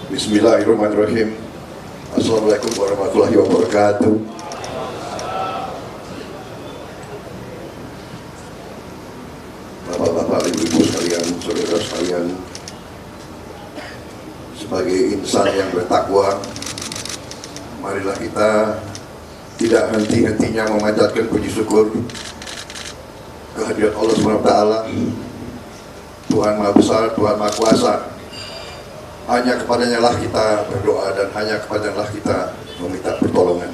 Bismillahirrahmanirrahim. Assalamualaikum warahmatullahi wabarakatuh. Bapak-bapak, ibu-ibu sekalian, saudara sekalian, sebagai insan yang bertakwa, marilah kita tidak henti-hentinya memanjatkan puji syukur kehadirat Allah SWT, Tuhan Maha Besar, Tuhan Maha Kuasa. Hanya kepadanya lah kita berdoa dan hanya kepadanya lah kita meminta pertolongan.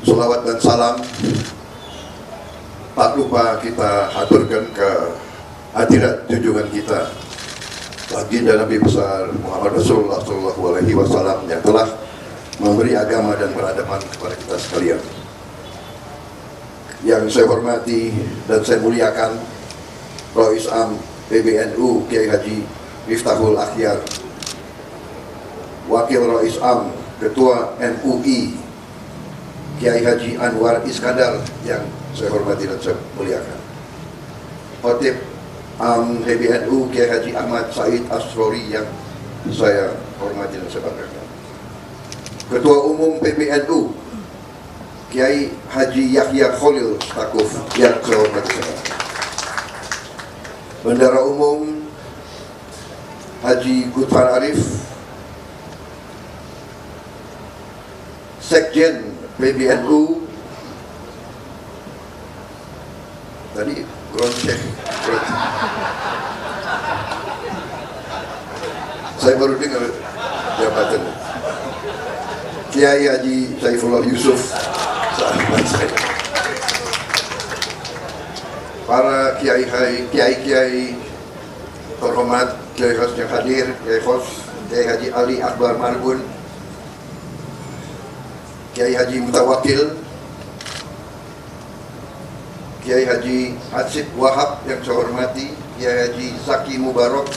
Salawat dan salam tak lupa kita aturkan ke hadirat junjungan kita, baginda Nabi besar Muhammad Rasulullah SAW yang telah memberi agama dan peradaban kepada kita sekalian. Yang saya hormati dan saya muliakan Rois Am PBNU Kiai Haji Miftahul Akhyar, Wakil Rois Am Ketua MUI Kiai Haji Anwar Iskandar yang saya hormati dan saya muliakan, Khotib Am PBNU Kiai Haji Ahmad Said Asrori yang saya hormati dan saya banggakan, Ketua Umum PBNU Kiai Haji Yahya Khalil Stakuf yang saya hormati, Bendara Umum Haji Gutfar Arif, Sekjen PBNU tadi Gronsek, saya baru dengar jabatan Kiai Haji Saifullah Yusuf, sahabat saya, para kiai terhormat, Kiai Khos yang hadir, Kiai Haji Ali Akbar Marbun, Kiai Haji Mutawakil, Kiai Haji Hatsib Wahab yang saya hormati, Kiai Haji Zaki Mubarak,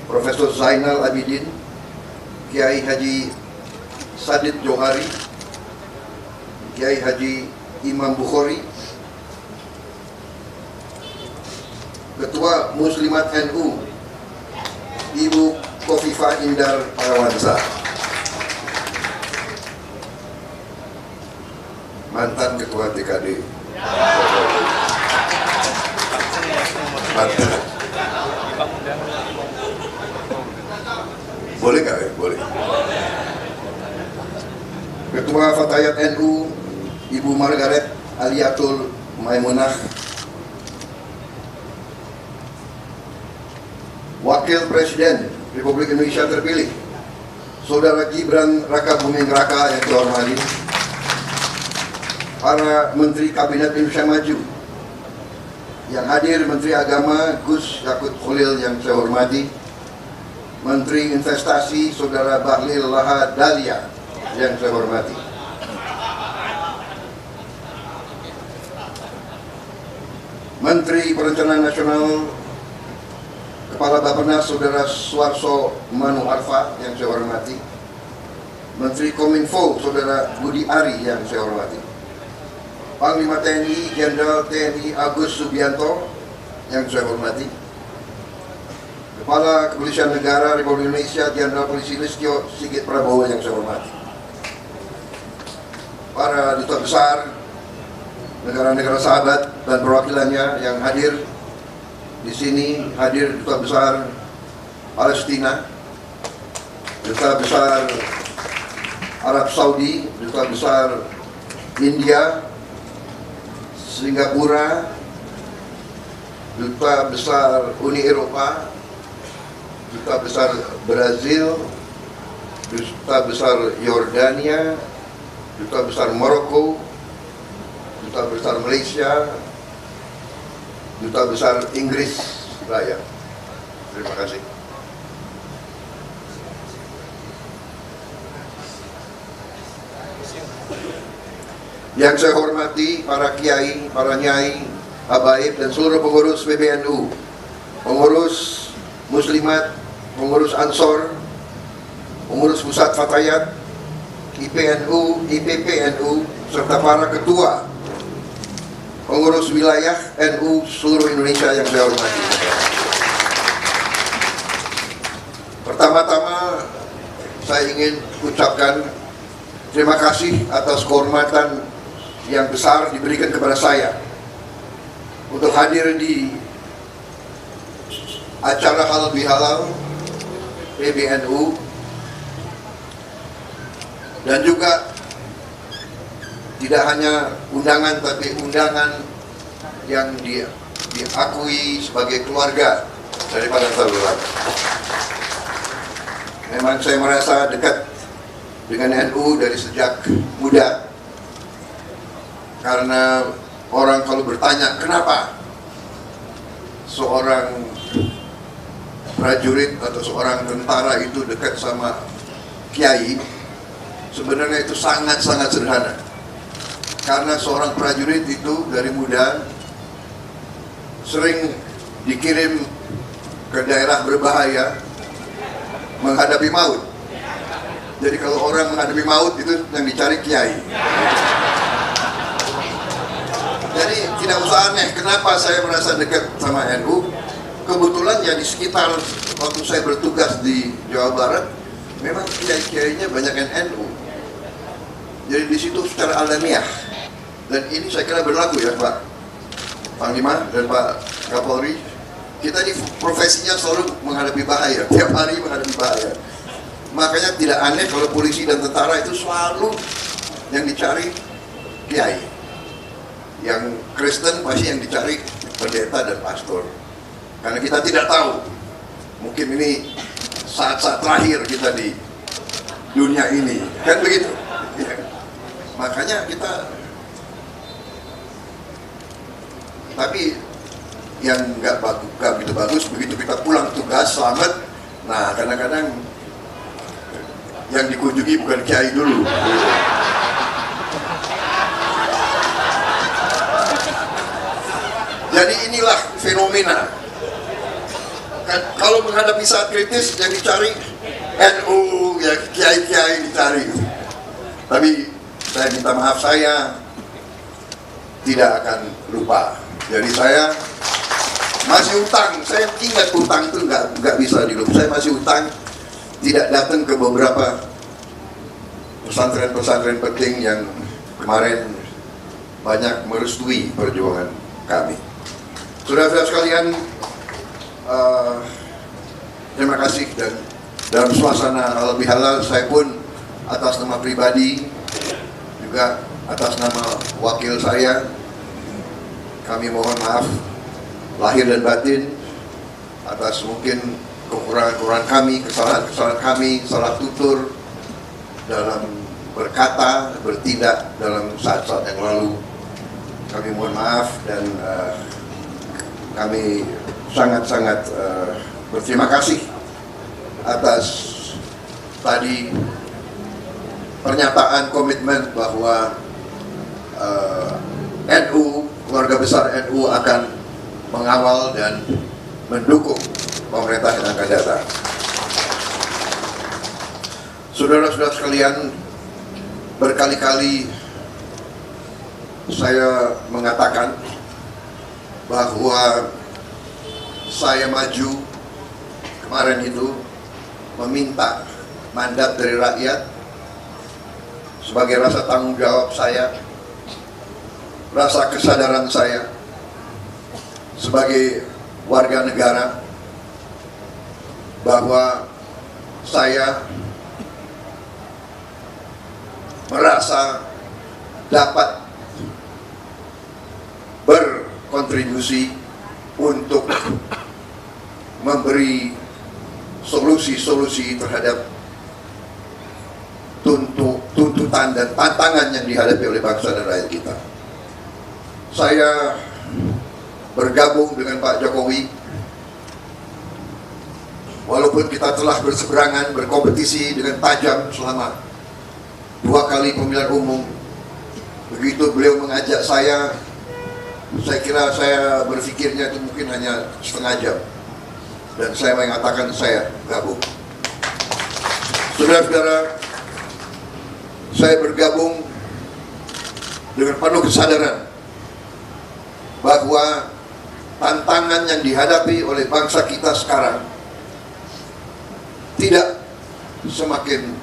Profesor Zainal Abidin, Kiai Haji Sadid Johari, Kiai Haji Imam Bukhari, Ketua Muslimat NU Ibu Khofifah Indar Parawansa, mantan Ketua TKD, mantan. Boleh nggak ya? Boleh. Ketua Fatayat NU Ibu Margaret Aliatul Maimunah, Wakil Presiden Republik Indonesia terpilih Saudara Gibran Raka Buming Raka yang saya hormati, para Menteri Kabinet Indonesia Maju yang hadir, Menteri Agama Gus Yakut Khalil yang saya hormati, Menteri Investasi Saudara Bahlil Laha Dalia yang saya hormati, Menteri Perencanaan Nasional Kepala Bappenas Saudara Suarso Manu Arfa yang saya hormati, Menteri Kominfo Saudara Budi Ari yang saya hormati, Panglima TNI Jenderal TNI Agus Subianto yang saya hormati, Kepala Kepolisian Negara Republik Indonesia Jenderal Polisi Listio Sigit Prabowo yang saya hormati, para duta besar negara-negara sahabat dan perwakilannya yang hadir di sini, hadir Duta Besar Palestina, Duta Besar Arab Saudi, Duta Besar India, Singapura, Duta Besar Uni Eropa, Duta Besar Brazil, Duta Besar Yordania, Duta Besar Maroko, Duta Besar Malaysia, Duta Besar Inggris Raya. Terima kasih. Yang saya hormati para kiai, para nyai, habaib dan seluruh pengurus PBNU, pengurus Muslimat, pengurus Ansor, pengurus Pusat Fatayat, IPNU, IPPNU, serta para ketua pengurus wilayah NU seluruh Indonesia yang saya hormati. Pertama-tama saya ingin ucapkan terima kasih atas kehormatan yang besar diberikan kepada saya untuk hadir di acara halal bihalal PBNU, dan juga tidak hanya undangan tapi undangan yang diakui sebagai keluarga daripada saudara. Memang saya merasa dekat dengan NU dari sejak muda, karena orang kalau bertanya kenapa seorang prajurit atau seorang tentara itu dekat sama kiai, sebenarnya itu sangat-sangat sederhana. Karena seorang prajurit itu dari muda sering dikirim ke daerah berbahaya menghadapi maut. Jadi kalau orang menghadapi maut itu yang dicari kiai. Jadi tidak usah aneh kenapa saya merasa dekat sama NU. Kebetulan ya di sekitar waktu saya bertugas di Jawa Barat, memang kiai-kiainya banyak yang NU. Jadi di situ secara alamiah, dan ini saya kira berlaku ya Pak Panglima dan Pak Kapolri. Kita di profesinya selalu menghadapi bahaya, tiap hari menghadapi bahaya. Makanya tidak aneh kalau polisi dan tentara itu selalu yang dicari kiai. Yang Kristen pasti yang dicari pendeta dan pastor. Karena kita tidak tahu, mungkin ini saat-saat terakhir kita di dunia ini, kan begitu. Ya. Makanya kita, tapi yang nggak begitu bagus, begitu kita pulang tugas selamat, nah kadang-kadang yang dikunjungi bukan kiai dulu. Jadi inilah fenomena. Kalau menghadapi saat kritis yang dicari NU, ya kiai-kiai dicari. Tapi saya minta maaf, saya tidak akan lupa. Jadi saya masih utang. Saya ingat utang itu nggak bisa dilupakan. Saya masih utang tidak datang ke beberapa pesantren-pesantren penting yang kemarin banyak merestui perjuangan kami. Saudara-saudara sekalian, terima kasih, dan dalam suasana halal bihalal saya pun atas nama pribadi juga atas nama wakil saya, kami mohon maaf lahir dan batin atas mungkin kekurangan-kekurangan kami, kesalahan-kesalahan kami, salah tutur dalam berkata, bertindak dalam saat-saat yang lalu. Kami mohon maaf, dan kami sangat-sangat berterima kasih atas tadi pernyataan komitmen bahwa NU, keluarga besar NU akan mengawal dan mendukung pemerintah yang akan datang. Saudara-saudara sekalian, berkali-kali saya mengatakan bahwa saya maju kemarin itu meminta mandat dari rakyat sebagai rasa tanggung jawab saya, rasa kesadaran saya sebagai warga negara, bahwa saya merasa dapat berkontribusi untuk memberi solusi-solusi terhadap tuntutan dan tantangan yang dihadapi oleh bangsa dan rakyat kita. Saya bergabung dengan Pak Jokowi, walaupun kita telah berseberangan, berkompetisi dengan tajam selama 2 kali pemilihan umum. Begitu beliau mengajak saya kira saya berpikirnya itu mungkin hanya setengah jam, dan saya mengatakan saya gabung. Saudara-saudara, saya bergabung dengan penuh kesadaran bahwa tantangan yang dihadapi oleh bangsa kita sekarang semakin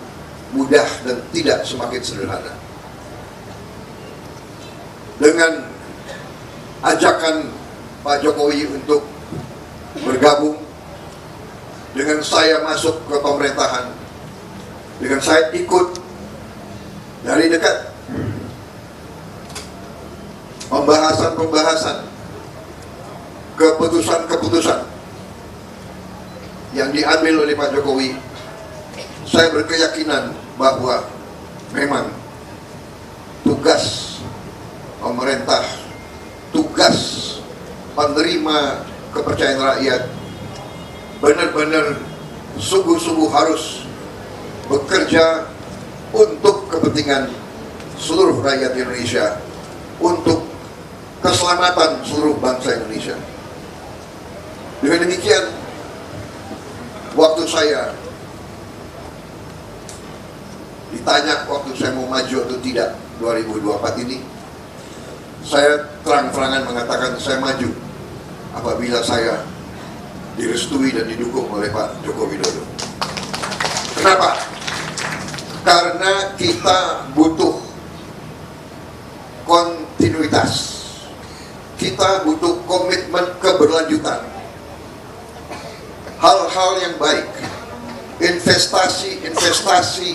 mudah dan tidak semakin sederhana. Dengan ajakan Pak Jokowi untuk bergabung, dengan saya masuk ke pemerintahan, dengan saya ikut dari dekat pembahasan-pembahasan, keputusan-keputusan yang diambil oleh Pak Jokowi, saya berkeyakinan bahwa memang tugas pemerintah, tugas penerima kepercayaan rakyat benar-benar sungguh-sungguh harus bekerja untuk kepentingan seluruh rakyat Indonesia, untuk keselamatan seluruh bangsa Indonesia. Dengan demikian, waktu saya ditanya waktu saya mau maju atau tidak 2024 ini, saya terang-terangan mengatakan saya maju apabila saya direstui dan didukung oleh Pak Joko Widodo. Kenapa? Karena kita butuh kontinuitas, kita butuh komitmen keberlanjutan, hal-hal yang baik, investasi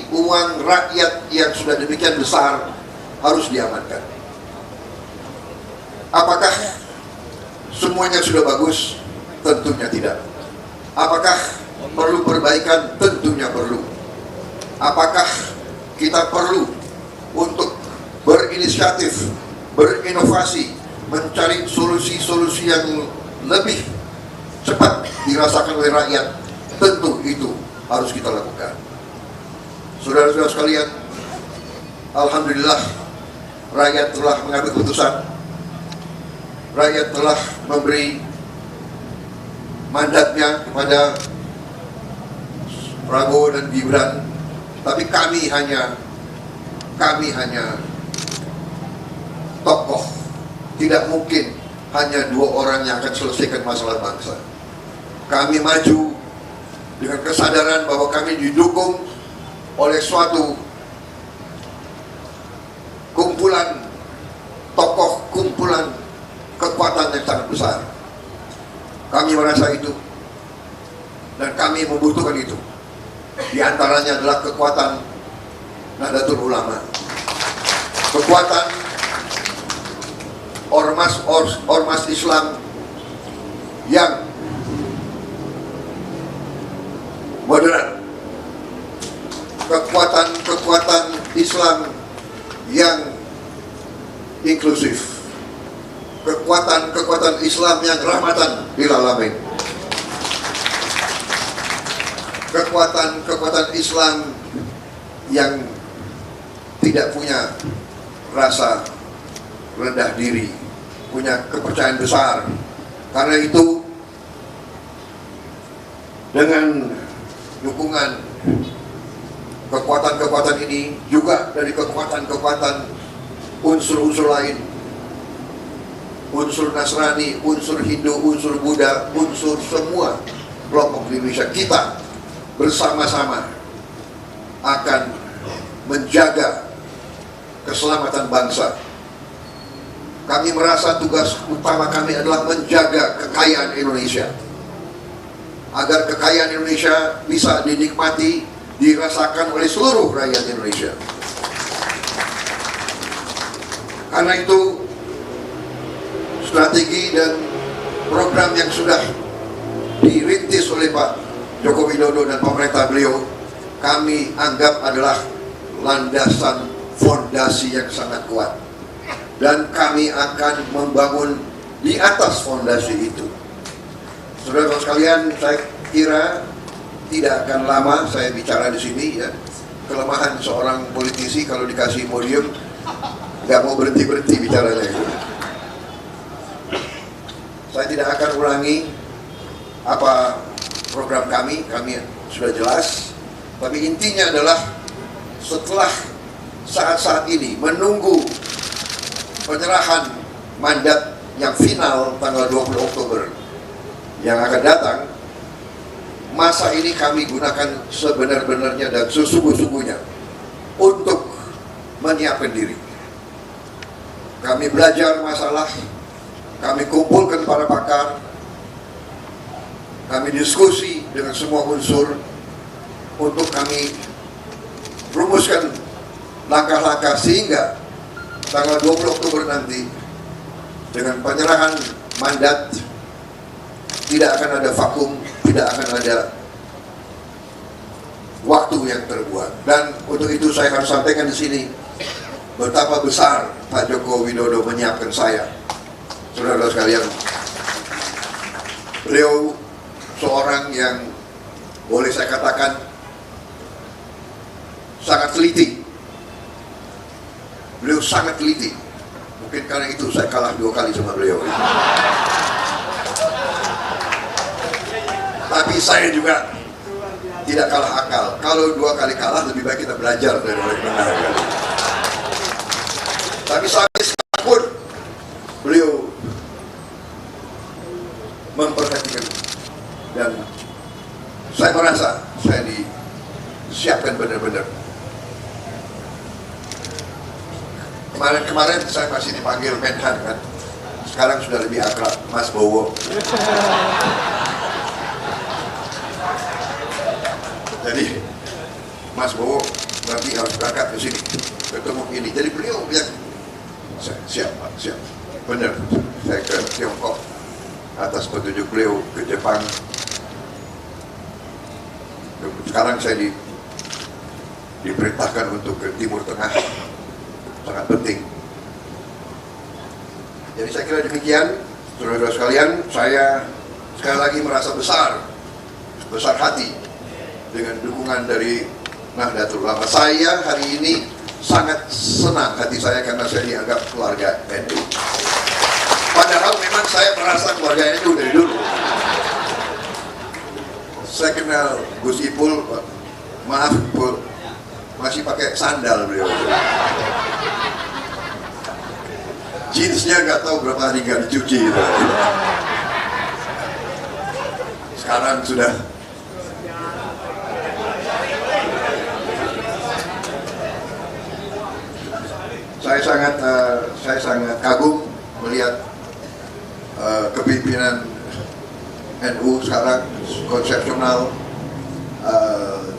uang rakyat yang sudah demikian besar harus diamankan. Apakah semuanya sudah bagus? Tentunya tidak. Apakah perlu perbaikan? Tentunya perlu. Apakah kita perlu untuk berinisiatif, berinovasi, mencari solusi-solusi yang lebih cepat dirasakan oleh rakyat? Tentu itu harus kita lakukan. Saudara-saudara sekalian, alhamdulillah rakyat telah mengambil keputusan. Rakyat telah memberi mandatnya kepada Prabowo dan Gibran, tapi kami hanya tokoh. Tidak mungkin hanya dua orang yang akan selesaikan masalah bangsa. Kami maju dengan kesadaran bahwa kami didukung oleh suatu kumpulan tokoh, kumpulan kekuatan yang sangat besar. Kami merasa itu dan kami membutuhkan itu. Di antaranya adalah kekuatan Nahdlatul Ulama, kekuatan ormas Islam yang moderat, kekuatan Islam yang inklusif, kekuatan Islam yang rahmatan lil alamin, kekuatan Islam yang tidak punya rasa rendah diri, punya kepercayaan besar. Karena itu, dengan dukungan kekuatan-kekuatan ini, juga dari kekuatan-kekuatan unsur-unsur lain, unsur Nasrani, unsur Hindu, unsur Buddha, unsur semua kelompok di Indonesia, kita bersama-sama akan menjaga keselamatan bangsa. Kami merasa tugas utama kami adalah menjaga kekayaan Indonesia, agar kekayaan Indonesia bisa dinikmati, dirasakan oleh seluruh rakyat Indonesia. Karena itu, strategi dan program yang sudah dirintis oleh Pak Joko Widodo dan pemerintah beliau, kami anggap adalah landasan fondasi yang sangat kuat. Dan kami akan membangun di atas fondasi itu. Saudara-saudara sekalian, saya kira tidak akan lama saya bicara di sini, ya. Kelemahan seorang politisi kalau dikasih podium nggak mau berhenti bicaranya itu. Saya tidak akan ulangi apa program kami sudah jelas. Tapi intinya adalah setelah saat-saat ini menunggu penyerahan mandat yang final tanggal 20 Oktober yang akan datang, masa ini kami gunakan sebenar-benarnya dan sesungguh-sungguhnya untuk menyiapkan diri. Kami belajar masalah, kami kumpulkan para pakar, kami diskusi dengan semua unsur untuk kami rumuskan langkah-langkah sehingga tanggal 20 Oktober nanti dengan penyerahan mandat tidak akan ada vakum, tidak akan ada waktu yang terbuat. Dan untuk itu saya harus sampaikan di sini betapa besar Pak Joko Widodo menyiapkan saya. Saudara-saudara sekalian, beliau seorang yang boleh saya katakan sangat teliti. Beliau sangat teliti. Mungkin karena itu saya kalah 2 kali sama beliau. Tapi saya juga tidak kalah akal. Kalau 2 kali kalah, lebih baik kita belajar dari orang yang benar. Tapi sampai sekarang pun beliau memperhatikan, dan saya merasa saya disiapkan benar-benar. Kemarin saya masih dipanggil Menhan kan, sekarang sudah lebih akrab Mas Bowo. Jadi Mas Bowo nanti harus berangkat ke sini ketemu ini. Jadi beliau bilang siap Pak, siap. Benar, saya ke Tiongkok atas petunjuk beliau, ke Jepang. Sekarang saya diperintahkan untuk ke Timur Tengah, sangat penting. Jadi saya kira demikian, saudara-saudara sekalian. Saya sekali lagi merasa besar hati dengan dukungan dari Nahdlatul Ulama. Saya hari ini sangat senang hati saya karena saya dianggap keluarga NU. Padahal memang saya merasa keluarga NU dari dulu. Saya kenal Gus Ipul, maaf Ipul, masih pakai sandal beliau. Jeansnya nggak tahu berapa hari nggak dicuci. Sekarang sudah. Saya sangat kagum melihat kepimpinan NU sekarang konsepsional,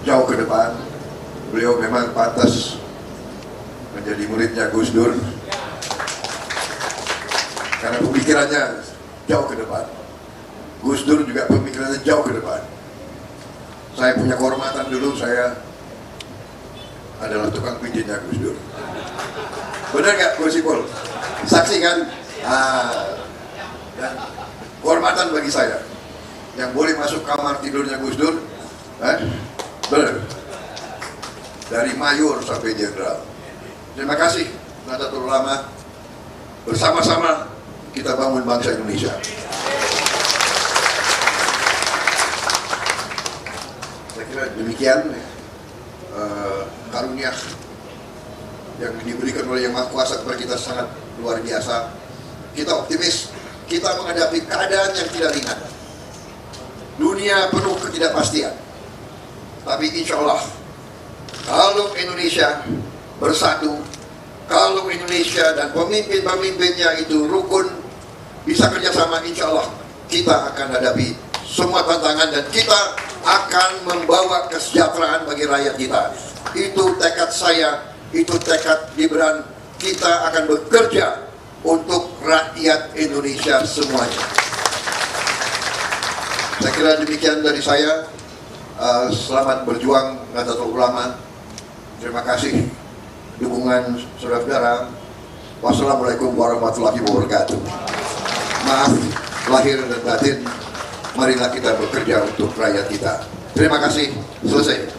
jauh ke depan. Beliau memang pantas menjadi muridnya Gus Dur karena pemikirannya jauh ke depan. Gus Dur juga pemikirannya jauh ke depan. Saya punya kehormatan, dulu saya adalah tukang pijitnya Gus Dur. Benar nggak Gus Ipul? Saksi kan? Dan kehormatan bagi saya yang boleh masuk kamar tidurnya Gus Dur, benar, dari mayor sampai jenderal. Terima kasih Nahdlatul Ulama, bersama-sama kita bangun bangsa Indonesia. Saya kira demikian karunia yang diberikan oleh Yang Maha Kuasa kepada kita sangat luar biasa. Kita optimis, kita menghadapi keadaan yang tidak ringan. Dunia penuh ketidakpastian. Tapi insya Allah, kalau Indonesia bersatu, kalau Indonesia dan pemimpin-pemimpinnya itu rukun, bisa kerjasama, insya Allah kita akan hadapi semua tantangan dan kita akan membawa kesejahteraan bagi rakyat kita. Itu tekad saya, itu tekad Gibran. Kita akan bekerja untuk rakyat Indonesia semuanya. Saya kira demikian dari saya. Selamat berjuang Nahdlatul Ulama. Terima kasih dukungan saudara-saudara. Wassalamualaikum warahmatullahi wabarakatuh. Maaf lahir dan batin. Marilah kita bekerja untuk rakyat kita. Terima kasih. Selesai.